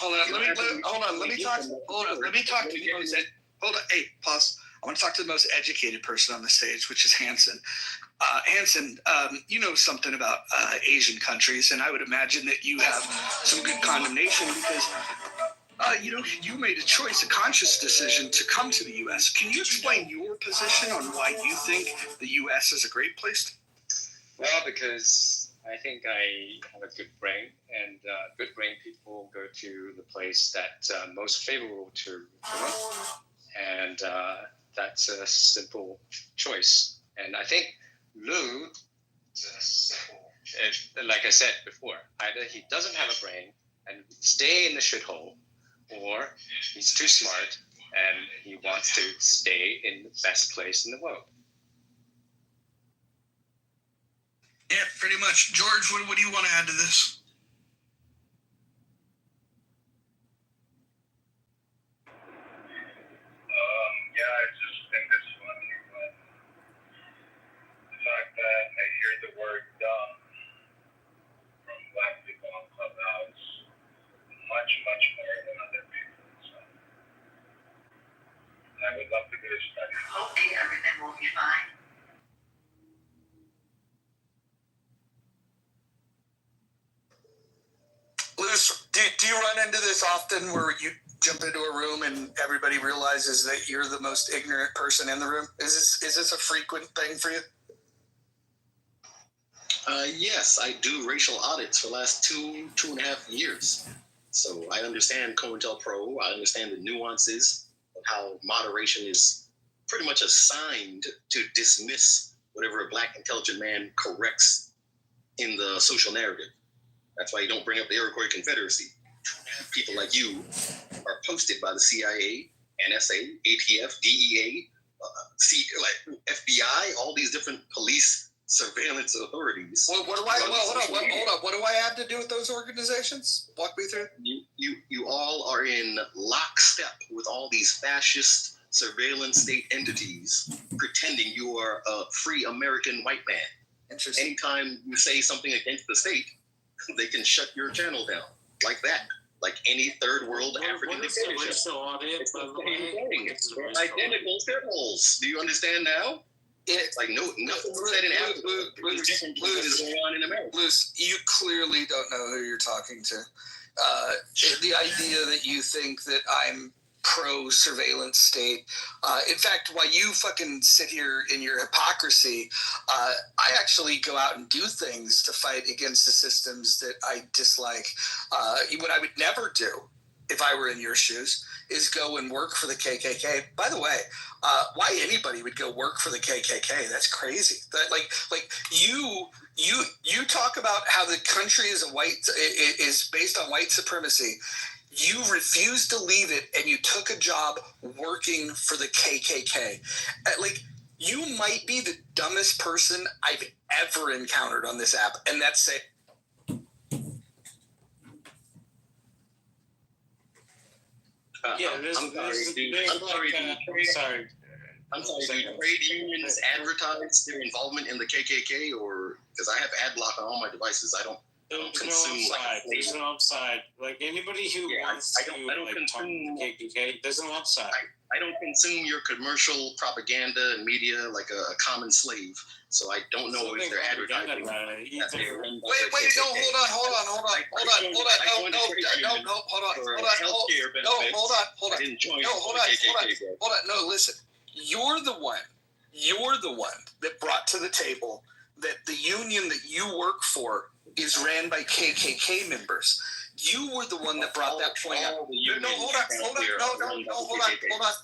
Hold on. Let me talk. Hold on. Let me talk to the most. Hold on. Hey, pause. I want to talk to the most educated person on the stage, which is Hanson. Hanson, you know something about Asian countries, and I would imagine that you have some good condemnation because, you made a choice, a conscious decision to come to the U.S. Can you explain your position on why you think the U.S. is a great place? Well, because I think I have a good brain, and good brain people go to the place that's most favorable to them, and that's a simple choice. And I think Lou, like I said before, either he doesn't have a brain and stay in the shithole, or he's too smart and he wants to stay in the best place in the world. Yeah, pretty much. George, what do you want to add to this? I just think it's funny when the fact that I hear the word dumb from black people on Clubhouse much, much more than other people. So I would love to do a study. Hopefully everything will be fine. Luce, do you run into this often where you jump into a room and everybody realizes that you're the most ignorant person in the room? Is this a frequent thing for you? Yes, I do racial audits for the last two and a half years. So I understand COINTELPRO. I understand the nuances of how moderation is pretty much assigned to dismiss whatever a black intelligent man corrects in the social narrative. That's why you don't bring up the Iroquois Confederacy. People like you are posted by the CIA, NSA, ATF, DEA, FBI, all these different police surveillance authorities. Hold on. What do I have to do with those organizations? Walk me through. You all are in lockstep with all these fascist surveillance state entities pretending you are a free American white man. Interesting. Anytime you say something against the state, they can shut your channel down like that. Like any third world African dictatorship. It's the same thing. Identical symbols. Do you understand now? It's like nothing said in Africa. Is going on in America. Luce, you clearly don't know who you're talking to. The idea that you think that I'm pro-surveillance state. In fact, while you fucking sit here in your hypocrisy, I actually go out and do things to fight against the systems that I dislike. What I would never do if I were in your shoes is go and work for the KKK. By the way, why anybody would go work for the KKK? That's crazy. That like you talk about how the country is based on white supremacy. You refused to leave it, and you took a job working for the KKK. You might be the dumbest person I've ever encountered on this app, and that's it. I'm sorry. Do trade unions advertise their involvement in the KKK, or because I have ad block on all my devices, I don't consume. There's no upside. Like anybody who wants to talk to KKK, there's no upside. I don't consume your commercial propaganda and media like a common slave, so I don't know if they're advertising. Hold on. No, listen. You're the one that brought to the table that the union that you work for is ran by KKK members. You were the one that brought that point up.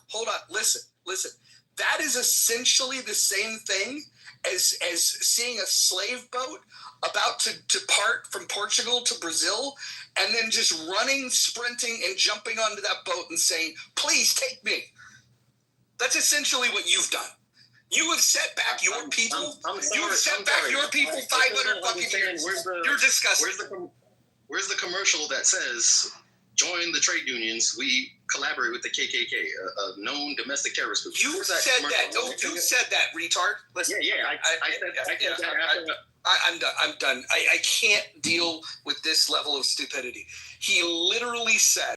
Hold on. Listen. That is essentially the same thing as seeing a slave boat about to depart from Portugal to Brazil and then just running, sprinting, and jumping onto that boat and saying, "Please take me." That's essentially what you've done. You have set back your people. You have set back your people 500 fucking years. You're disgusting. Where's the commercial that says, "Join the trade unions. We collaborate with the KKK, a known domestic terrorist group"? You said that. No, you said that, retard. Listen. Yeah. I said that I'm done. I'm done. I can't deal with this level of stupidity. He literally said